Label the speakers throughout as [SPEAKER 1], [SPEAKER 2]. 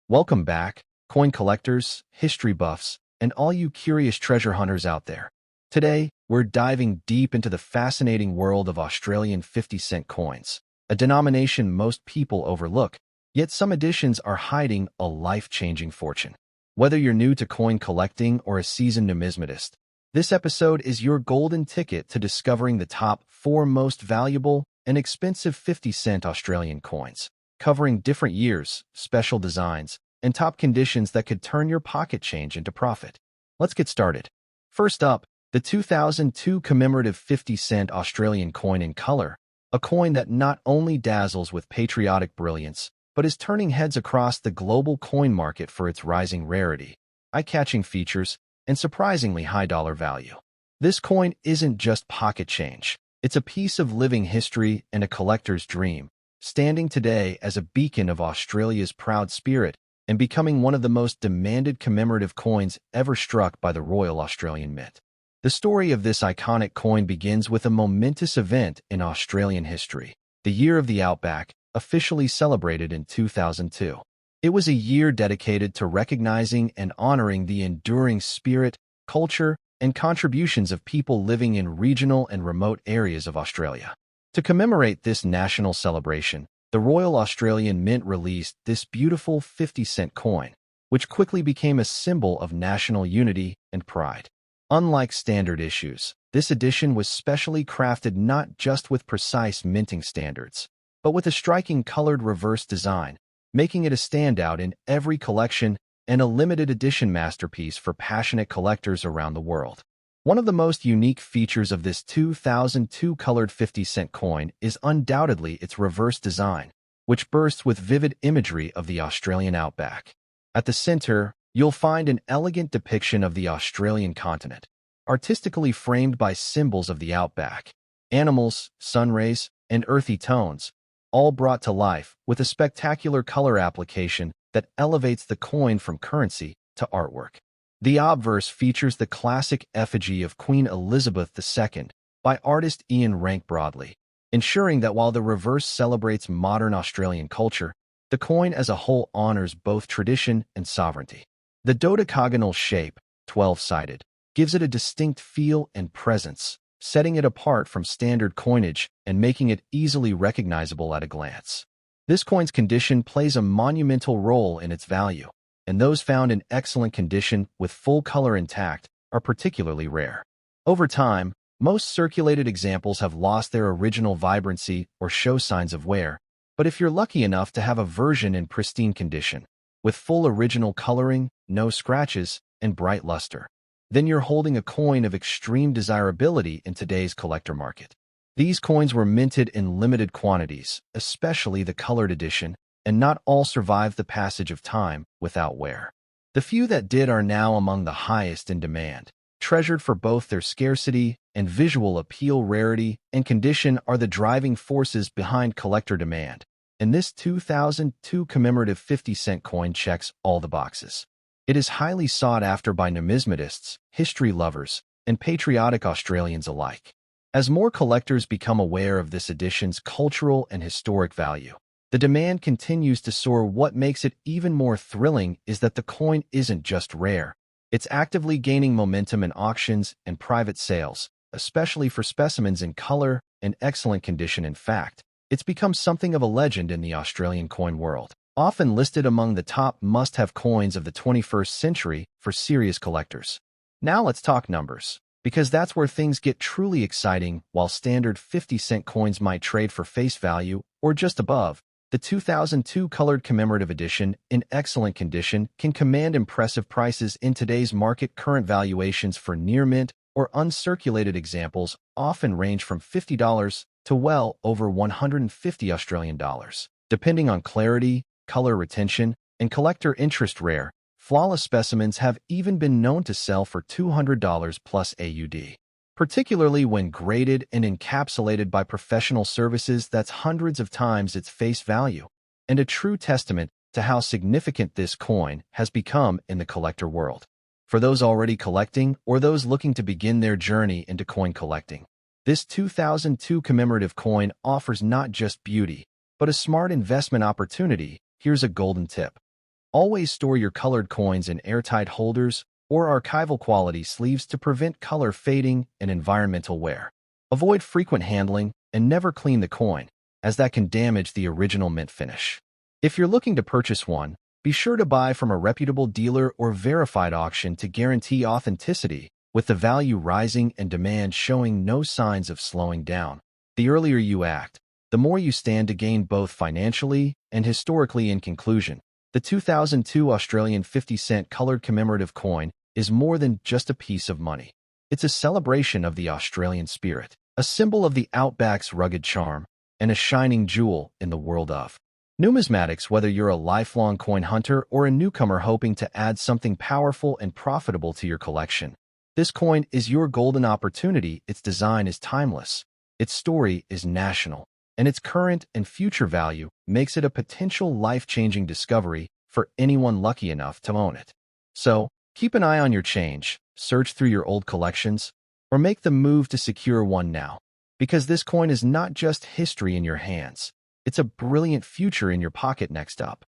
[SPEAKER 1] Welcome back, coin collectors, history buffs, and all you curious treasure hunters out there. Today, we're diving deep into the fascinating world of Australian 50-cent coins, a denomination most people overlook, yet some editions are hiding a life-changing fortune. Whether you're new to coin collecting or a seasoned numismatist, this episode is your golden ticket to discovering the top 4 most valuable and expensive 50-cent Australian coins, covering different years, special designs, and top conditions that could turn your pocket change into profit. Let's get started. First up, the 2002 commemorative 50-cent Australian coin in color, a coin that not only dazzles with patriotic brilliance, but is turning heads across the global coin market for its rising rarity, eye-catching features, and surprisingly high dollar value. This coin isn't just pocket change. It's a piece of living history and a collector's dream, standing today as a beacon of Australia's proud spirit and becoming one of the most demanded commemorative coins ever struck by the Royal Australian Mint. The story of this iconic coin begins with a momentous event in Australian history, the Year of the Outback, officially celebrated in 2002. It was a year dedicated to recognizing and honoring the enduring spirit, culture, and contributions of people living in regional and remote areas of Australia. To commemorate this national celebration, the Royal Australian Mint released this beautiful 50-cent coin, which quickly became a symbol of national unity and pride. Unlike standard issues, this edition was specially crafted not just with precise minting standards, but with a striking colored reverse design, making it a standout in every collection and a limited edition masterpiece for passionate collectors around the world. One of the most unique features of this 2002 colored 50-cent coin is undoubtedly its reverse design, which bursts with vivid imagery of the Australian outback. At the center, you'll find an elegant depiction of the Australian continent, artistically framed by symbols of the outback, animals, sun rays, and earthy tones, all brought to life with a spectacular color application that elevates the coin from currency to artwork. The obverse features the classic effigy of Queen Elizabeth II by artist Ian Rank Broadley, ensuring that while the reverse celebrates modern Australian culture, the coin as a whole honors both tradition and sovereignty. The dodecagonal shape, 12-sided, gives it a distinct feel and presence, setting it apart from standard coinage and making it easily recognizable at a glance. This coin's condition plays a monumental role in its value, and those found in excellent condition with full color intact are particularly rare. Over time, most circulated examples have lost their original vibrancy or show signs of wear, but if you're lucky enough to have a version in pristine condition, with full original coloring, no scratches, and bright luster, then you're holding a coin of extreme desirability in today's collector market. These coins were minted in limited quantities, especially the colored edition, and not all survived the passage of time without wear. The few that did are now among the highest in demand, treasured for both their scarcity and visual appeal. Rarity and condition are the driving forces behind collector demand, and this 2002 commemorative 50-cent coin checks all the boxes. It is highly sought after by numismatists, history lovers, and patriotic Australians alike. As more collectors become aware of this edition's cultural and historic value, the demand continues to soar. What makes it even more thrilling is that the coin isn't just rare. It's actively gaining momentum in auctions and private sales, especially for specimens in color and excellent condition. In fact, it's become something of a legend in the Australian coin world, often listed among the top must-have coins of the 21st century for serious collectors. Now let's talk numbers, because that's where things get truly exciting. While standard 50-cent coins might trade for face value or just above, the 2002 colored commemorative edition, in excellent condition, can command impressive prices in today's market. Current valuations for near-mint or uncirculated examples often range from $50 to well over $150 Australian dollars, depending on clarity, color retention, and collector interest. Rare, flawless specimens have even been known to sell for $200 plus AUD. Particularly when graded and encapsulated by professional services. That's hundreds of times its face value, and a true testament to how significant this coin has become in the collector world. For those already collecting or those looking to begin their journey into coin collecting, this 2002 commemorative coin offers not just beauty, but a smart investment opportunity. Here's a golden tip. Always store your colored coins in airtight holders or archival quality sleeves to prevent color fading and environmental wear. Avoid frequent handling and never clean the coin, as that can damage the original mint finish. If you're looking to purchase one, be sure to buy from a reputable dealer or verified auction to guarantee authenticity, with the value rising and demand showing no signs of slowing down. The earlier you act, the more you stand to gain both financially and historically. In conclusion, the 2002 Australian 50-cent colored commemorative coin is more than just a piece of money. It's a celebration of the Australian spirit, a symbol of the Outback's rugged charm, and a shining jewel in the world of numismatics. Whether you're a lifelong coin hunter or a newcomer hoping to add something powerful and profitable to your collection, this coin is your golden opportunity. Its design is timeless, its story is national, and its current and future value makes it a potential life-changing discovery for anyone lucky enough to own it. So, keep an eye on your change, search through your old collections, or make the move to secure one now, because this coin is not just history in your hands, it's a brilliant future in your pocket. Next up,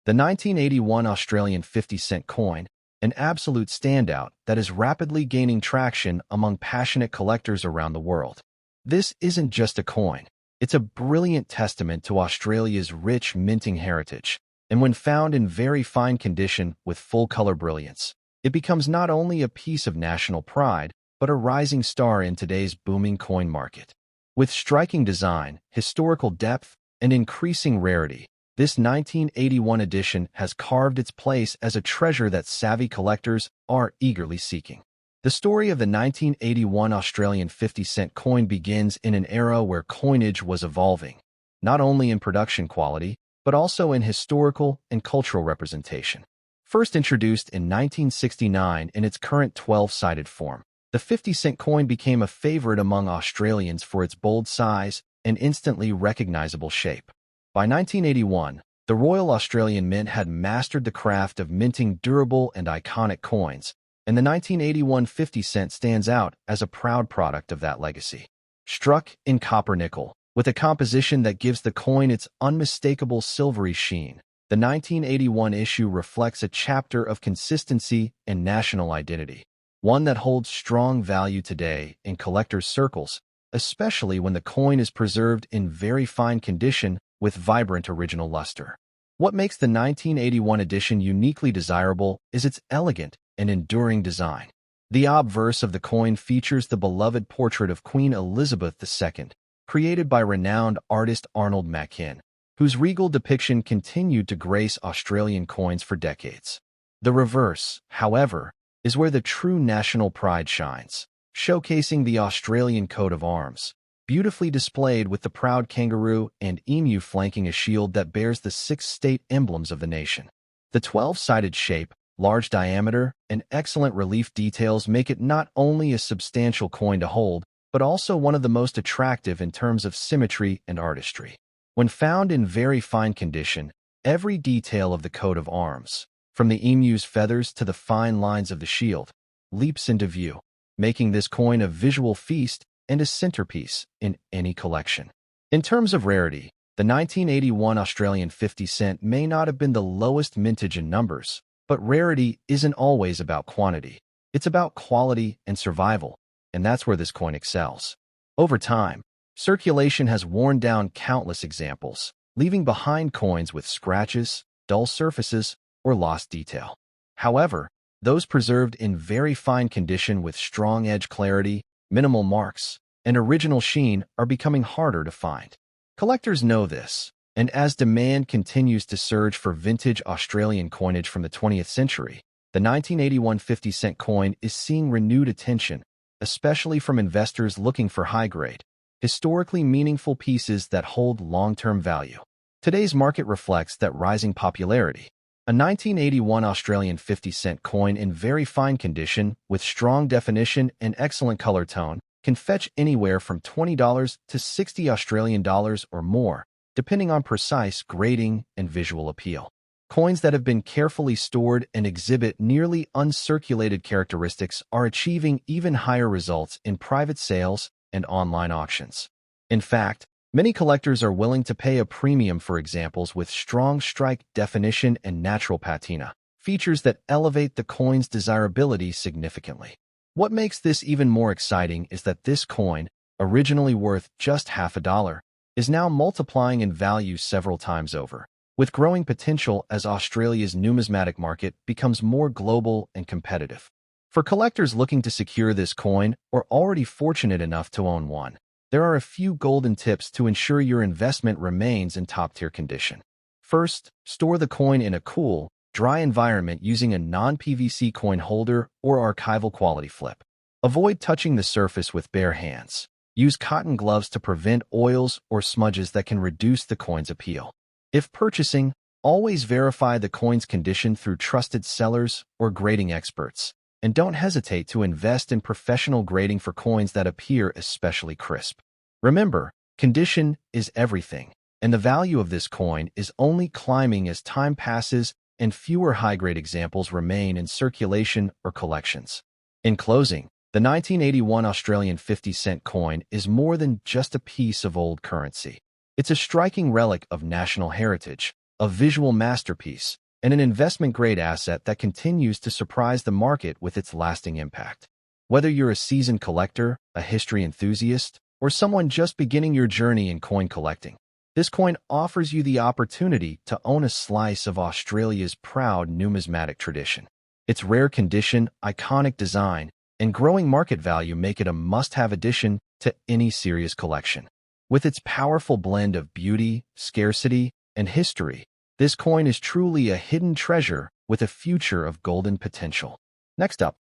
[SPEAKER 1] the 1981 Australian 50-cent coin, an absolute standout that is rapidly gaining traction among passionate collectors around the world. This isn't just a coin. It's a brilliant testament to Australia's rich minting heritage, and when found in very fine condition with full-color brilliance, it becomes not only a piece of national pride, but a rising star in today's booming coin market. With striking design, historical depth, and increasing rarity, this 1981 edition has carved its place as a treasure that savvy collectors are eagerly seeking. The story of the 1981 Australian 50-cent coin begins in an era where coinage was evolving, not only in production quality, but also in historical and cultural representation. First introduced in 1969 in its current 12-sided form, the 50-cent coin became a favorite among Australians for its bold size and instantly recognizable shape. By 1981, the Royal Australian Mint had mastered the craft of minting durable and iconic coins, and the 1981 50 cent stands out as a proud product of that legacy. Struck in copper nickel, with a composition that gives the coin its unmistakable silvery sheen, the 1981 issue reflects a chapter of consistency and national identity, one that holds strong value today in collectors' circles, especially when the coin is preserved in very fine condition with vibrant original luster. What makes the 1981 edition uniquely desirable is its elegant and enduring design. The obverse of the coin features the beloved portrait of Queen Elizabeth II, created by renowned artist Arnold Machin, whose regal depiction continued to grace Australian coins for decades. The reverse, however, is where the true national pride shines, showcasing the Australian coat of arms, beautifully displayed with the proud kangaroo and emu flanking a shield that bears the 6 state emblems of the nation. The 12-sided shape, large diameter, and excellent relief details make it not only a substantial coin to hold, but also one of the most attractive in terms of symmetry and artistry. When found in very fine condition, every detail of the coat of arms, from the emu's feathers to the fine lines of the shield, leaps into view, making this coin a visual feast and a centerpiece in any collection. In terms of rarity, the 1981 Australian 50 cent may not have been the lowest mintage in numbers, but rarity isn't always about quantity. It's about quality and survival, and that's where this coin excels. Over time, circulation has worn down countless examples, leaving behind coins with scratches, dull surfaces, or lost detail. However, those preserved in very fine condition with strong edge clarity, minimal marks, and original sheen are becoming harder to find. Collectors know this, and as demand continues to surge for vintage Australian coinage from the 20th century, the 1981 50 cent coin is seeing renewed attention, especially from investors looking for high-grade, historically meaningful pieces that hold long-term value. Today's market reflects that rising popularity. A 1981 Australian 50 cent coin in very fine condition, with strong definition and excellent color tone, can fetch anywhere from $20 to $60 Australian dollars or more, depending on precise grading and visual appeal. Coins that have been carefully stored and exhibit nearly uncirculated characteristics are achieving even higher results in private sales and online auctions. In fact, Many collectors are willing to pay a premium for examples with strong strike definition and natural patina, features that elevate the coin's desirability significantly. What makes this even more exciting is that this coin, originally worth just $0.50, is now multiplying in value several times over, with growing potential as Australia's numismatic market becomes more global and competitive. For collectors looking to secure this coin or already fortunate enough to own one, there are a few golden tips to ensure your investment remains in top-tier condition. First, store the coin in a cool, dry environment using a non-PVC coin holder or archival quality flip. Avoid touching the surface with bare hands. Use cotton gloves to prevent oils or smudges that can reduce the coin's appeal. If purchasing, always verify the coin's condition through trusted sellers or grading experts, and don't hesitate to invest in professional grading for coins that appear especially crisp. Remember, condition is everything, and the value of this coin is only climbing as time passes and fewer high-grade examples remain in circulation or collections. In closing, the 1981 Australian 50-cent coin is more than just a piece of old currency. It's a striking relic of national heritage, a visual masterpiece, and an investment-grade asset that continues to surprise the market with its lasting impact. Whether you're a seasoned collector, a history enthusiast, or someone just beginning your journey in coin collecting, this coin offers you the opportunity to own a slice of Australia's proud numismatic tradition. Its rare condition, iconic design, and growing market value make it a must-have addition to any serious collection. With its powerful blend of beauty, scarcity, and history, this coin is truly a hidden treasure with a future of golden potential. Next up,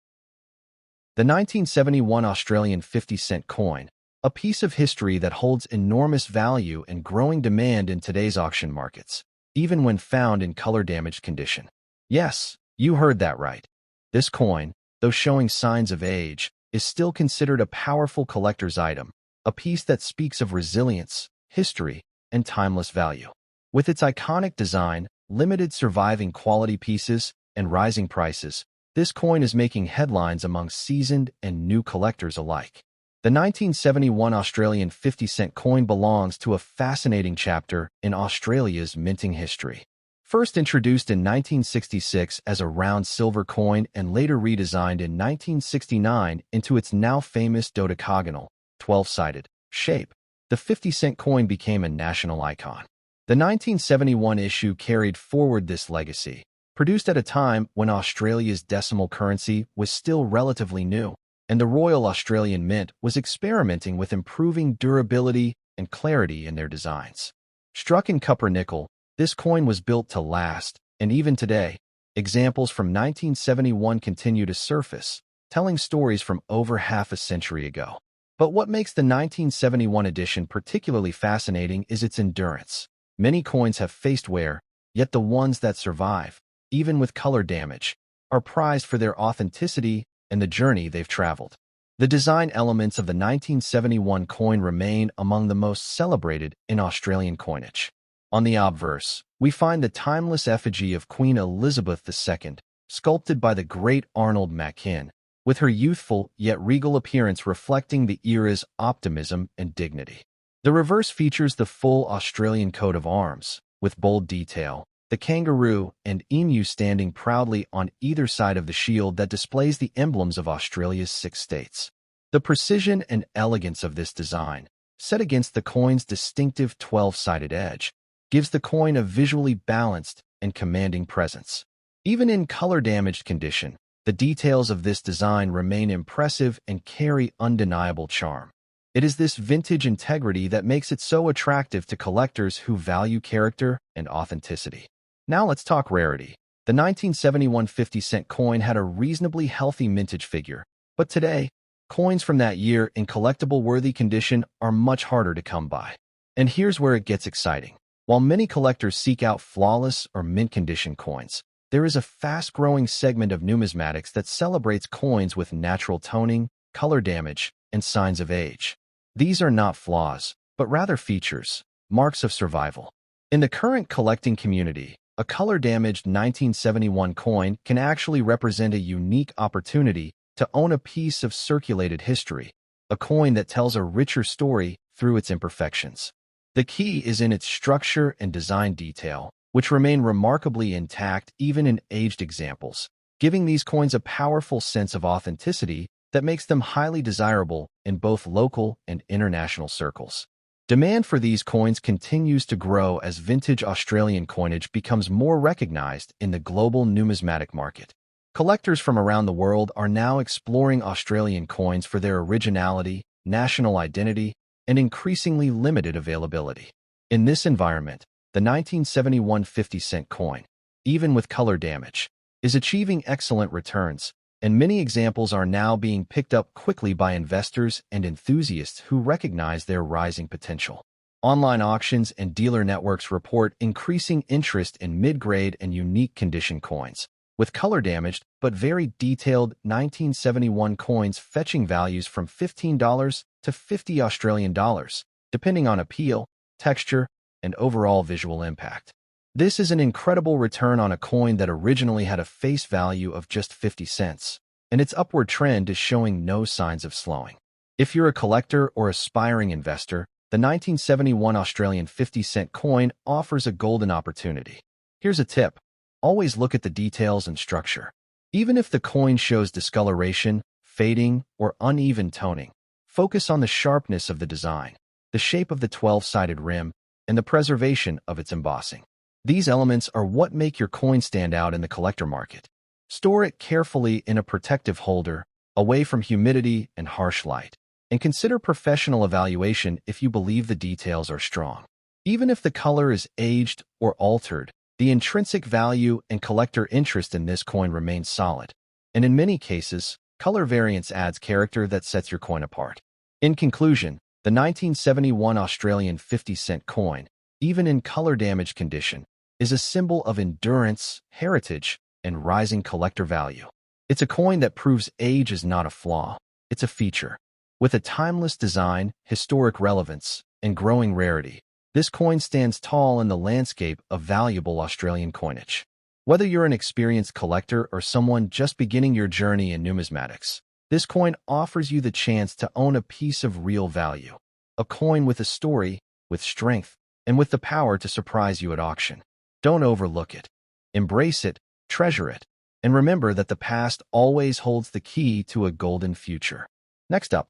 [SPEAKER 1] the 1971 Australian 50-cent coin, a piece of history that holds enormous value and growing demand in today's auction markets, even when found in color-damaged condition. Yes, you heard that right. This coin, though showing signs of age, is still considered a powerful collector's item, a piece that speaks of resilience, history, and timeless value. With its iconic design, limited surviving quality pieces, and rising prices, this coin is making headlines among seasoned and new collectors alike. The 1971 Australian 50-cent coin belongs to a fascinating chapter in Australia's minting history. First introduced in 1966 as a round silver coin and later redesigned in 1969 into its now famous dodecagonal, 12-sided, shape, the 50-cent coin became a national icon. The 1971 issue carried forward this legacy, produced at a time when Australia's decimal currency was still relatively new, and the Royal Australian Mint was experimenting with improving durability and clarity in their designs. Struck in copper-nickel, this coin was built to last, and even today, examples from 1971 continue to surface, telling stories from over half a century ago. But what makes the 1971 edition particularly fascinating is its endurance. Many coins have faced wear, yet the ones that survive, even with color damage, are prized for their authenticity and the journey they've traveled. The design elements of the 1971 coin remain among the most celebrated in Australian coinage. On the obverse, we find the timeless effigy of Queen Elizabeth II, sculpted by the great Arnold Machin, with her youthful yet regal appearance reflecting the era's optimism and dignity. The reverse features the full Australian coat of arms, with bold detail, the kangaroo and emu standing proudly on either side of the shield that displays the emblems of Australia's 6 states. The precision and elegance of this design, set against the coin's distinctive 12-sided edge, gives the coin a visually balanced and commanding presence. Even in color-damaged condition, the details of this design remain impressive and carry undeniable charm. It is this vintage integrity that makes it so attractive to collectors who value character and authenticity. Now let's talk rarity. The 1971 50-cent coin had a reasonably healthy mintage figure, but today, coins from that year in collectible-worthy condition are much harder to come by. And here's where it gets exciting. While many collectors seek out flawless or mint-condition coins, there is a fast-growing segment of numismatics that celebrates coins with natural toning, color damage, and signs of age. These are not flaws, but rather features, marks of survival. In the current collecting community, a color-damaged 1971 coin can actually represent a unique opportunity to own a piece of circulated history, a coin that tells a richer story through its imperfections. The key is in its structure and design detail, which remain remarkably intact even in aged examples, giving these coins a powerful sense of authenticity that makes them highly desirable in both local and international circles. Demand for these coins continues to grow as vintage Australian coinage becomes more recognized in the global numismatic market. Collectors from around the world are now exploring Australian coins for their originality, national identity, and increasingly limited availability. In this environment, the 1971 50-cent coin, even with color damage, is achieving excellent returns, and many examples are now being picked up quickly by investors and enthusiasts who recognize their rising potential. Online auctions and dealer networks report increasing interest in mid-grade and unique condition coins, with color-damaged but very detailed 1971 coins fetching values from $15 to $50 Australian dollars, depending on appeal, texture, and overall visual impact. This is an incredible return on a coin that originally had a face value of just 50 cents, and its upward trend is showing no signs of slowing. If you're a collector or aspiring investor, the 1971 Australian 50-cent coin offers a golden opportunity. Here's a tip. Always look at the details and structure. Even if the coin shows discoloration, fading, or uneven toning, focus on the sharpness of the design, the shape of the 12-sided rim, and the preservation of its embossing. These elements are what make your coin stand out in the collector market. Store it carefully in a protective holder, away from humidity and harsh light, and consider professional evaluation if you believe the details are strong. Even if the color is aged or altered, the intrinsic value and collector interest in this coin remains solid, and in many cases, color variance adds character that sets your coin apart. In conclusion, the 1971 Australian 50-cent coin, even in color-damaged condition, is a symbol of endurance, heritage, and rising collector value. It's a coin that proves age is not a flaw, it's a feature. With a timeless design, historic relevance, and growing rarity, this coin stands tall in the landscape of valuable Australian coinage. Whether you're an experienced collector or someone just beginning your journey in numismatics, this coin offers you the chance to own a piece of real value. A coin with a story, with strength, and with the power to surprise you at auction. Don't overlook it. Embrace it, treasure it, and remember that the past always holds the key to a golden future. Next up,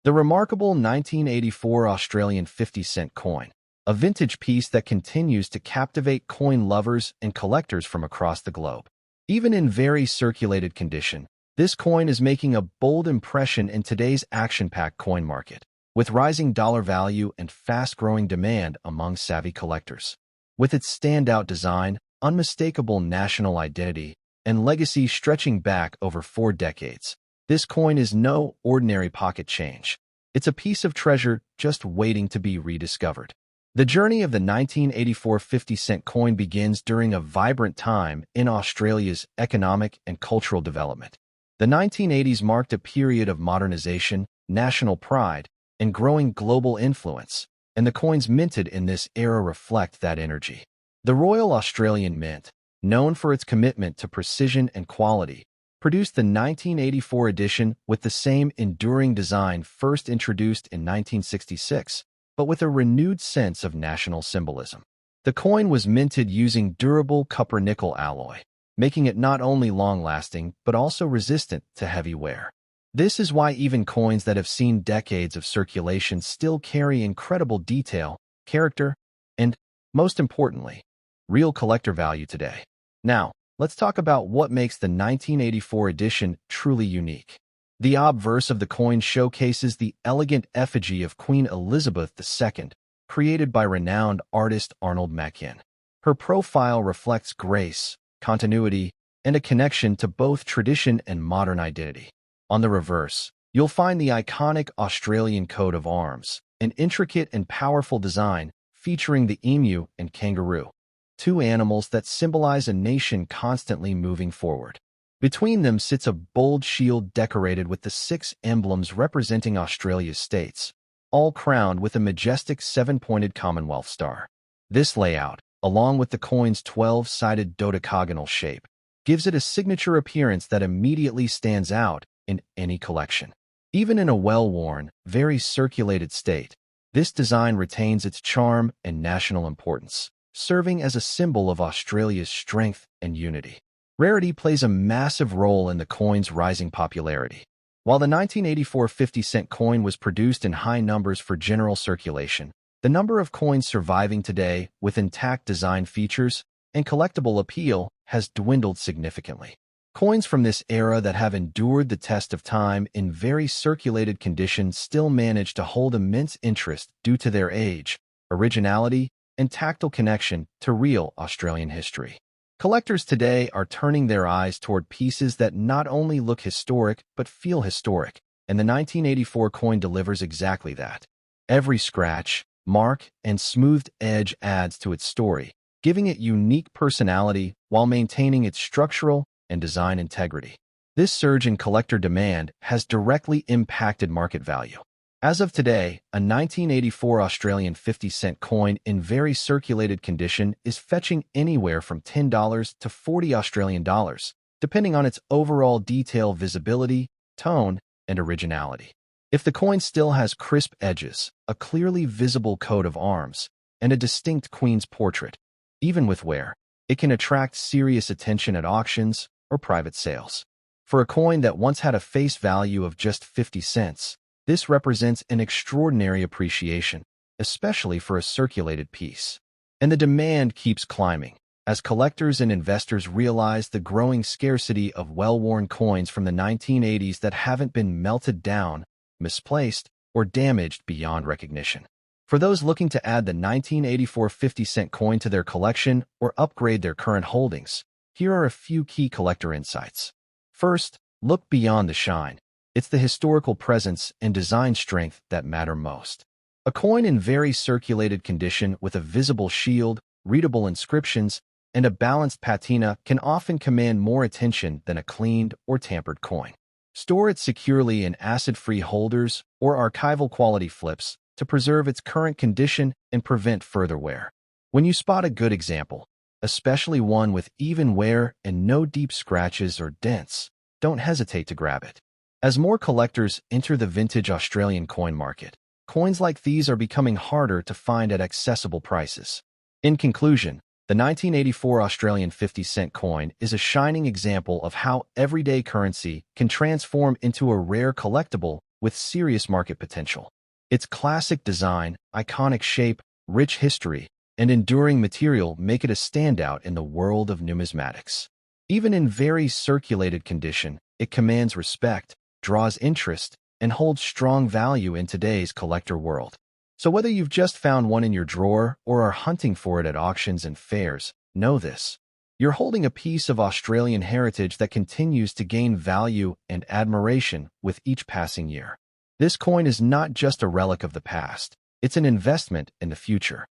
[SPEAKER 1] the remarkable 1984 Australian 50-cent coin, a vintage piece that continues to captivate coin lovers and collectors from across the globe. Even in very circulated condition, this coin is making a bold impression in today's action-packed coin market, with rising dollar value and fast-growing demand among savvy collectors. With its standout design, unmistakable national identity, and legacy stretching back over 4 decades, this coin is no ordinary pocket change. It's a piece of treasure just waiting to be rediscovered. The journey of the 1984 50-cent coin begins during a vibrant time in Australia's economic and cultural development. The 1980s marked a period of modernization, national pride, and growing global influence, and the coins minted in this era reflect that energy. The Royal Australian Mint, known for its commitment to precision and quality, produced the 1984 edition with the same enduring design first introduced in 1966, but with a renewed sense of national symbolism. The coin was minted using durable copper-nickel alloy, making it not only long-lasting but also resistant to heavy wear. This is why even coins that have seen decades of circulation still carry incredible detail, character, and, most importantly, real collector value today. Now, let's talk about what makes the 1984 edition truly unique. The obverse of the coin showcases the elegant effigy of Queen Elizabeth II, created by renowned artist Arnold Machin. Her profile reflects grace, continuity, and a connection to both tradition and modern identity. On the reverse, you'll find the iconic Australian coat of arms, an intricate and powerful design featuring the emu and kangaroo, 2 animals that symbolize a nation constantly moving forward. Between them sits a bold shield decorated with the 6 emblems representing Australia's states, all crowned with a majestic 7-pointed Commonwealth star. This layout, along with the coin's 12-sided dodecagonal shape, gives it a signature appearance that immediately stands out in any collection. Even in a well-worn, very circulated state, This design retains its charm and national importance, serving as a symbol of Australia's strength and unity. Rarity plays a massive role in the coin's rising popularity. While the 1984 50-cent coin was produced in high numbers for general circulation, the number of coins surviving today with intact design features and collectible appeal has dwindled significantly. Coins from this era that have endured the test of time in very circulated condition still manage to hold immense interest due to their age, originality, and tactile connection to real Australian history. Collectors today are turning their eyes toward pieces that not only look historic but feel historic, and the 1984 coin delivers exactly that. Every scratch, mark, and smoothed edge adds to its story, giving it unique personality while maintaining its structural and design integrity. This surge in collector demand has directly impacted market value. As of today, a 1984 Australian 50-cent coin in very circulated condition is fetching anywhere from $10 to $40 Australian dollars, depending on its overall detail, visibility, tone, and originality. If the coin still has crisp edges, a clearly visible coat of arms, and a distinct queen's portrait, even with wear, it can attract serious attention at auctions or private sales. For a coin that once had a face value of just 50 cents, this represents an extraordinary appreciation, especially for a circulated piece. And the demand keeps climbing, as collectors and investors realize the growing scarcity of well-worn coins from the 1980s that haven't been melted down, misplaced, or damaged beyond recognition. For those looking to add the 1984 50-cent coin to their collection or upgrade their current holdings, here are a few key collector insights. First, look beyond the shine. It's the historical presence and design strength that matter most. A coin in very circulated condition with a visible shield, readable inscriptions, and a balanced patina can often command more attention than a cleaned or tampered coin. Store it securely in acid-free holders or archival quality flips to preserve its current condition and prevent further wear. When you spot a good example, especially one with even wear and no deep scratches or dents, don't hesitate to grab it. As more collectors enter the vintage Australian coin market, coins like these are becoming harder to find at accessible prices. In conclusion, the 1984 Australian 50-cent coin is a shining example of how everyday currency can transform into a rare collectible with serious market potential. Its classic design, iconic shape, rich history, and enduring material make it a standout in the world of numismatics. Even in very circulated condition, it commands respect, draws interest, and holds strong value in today's collector world. So whether you've just found one in your drawer or are hunting for it at auctions and fairs, know this. You're holding a piece of Australian heritage that continues to gain value and admiration with each passing year. This coin is not just a relic of the past, it's an investment in the future.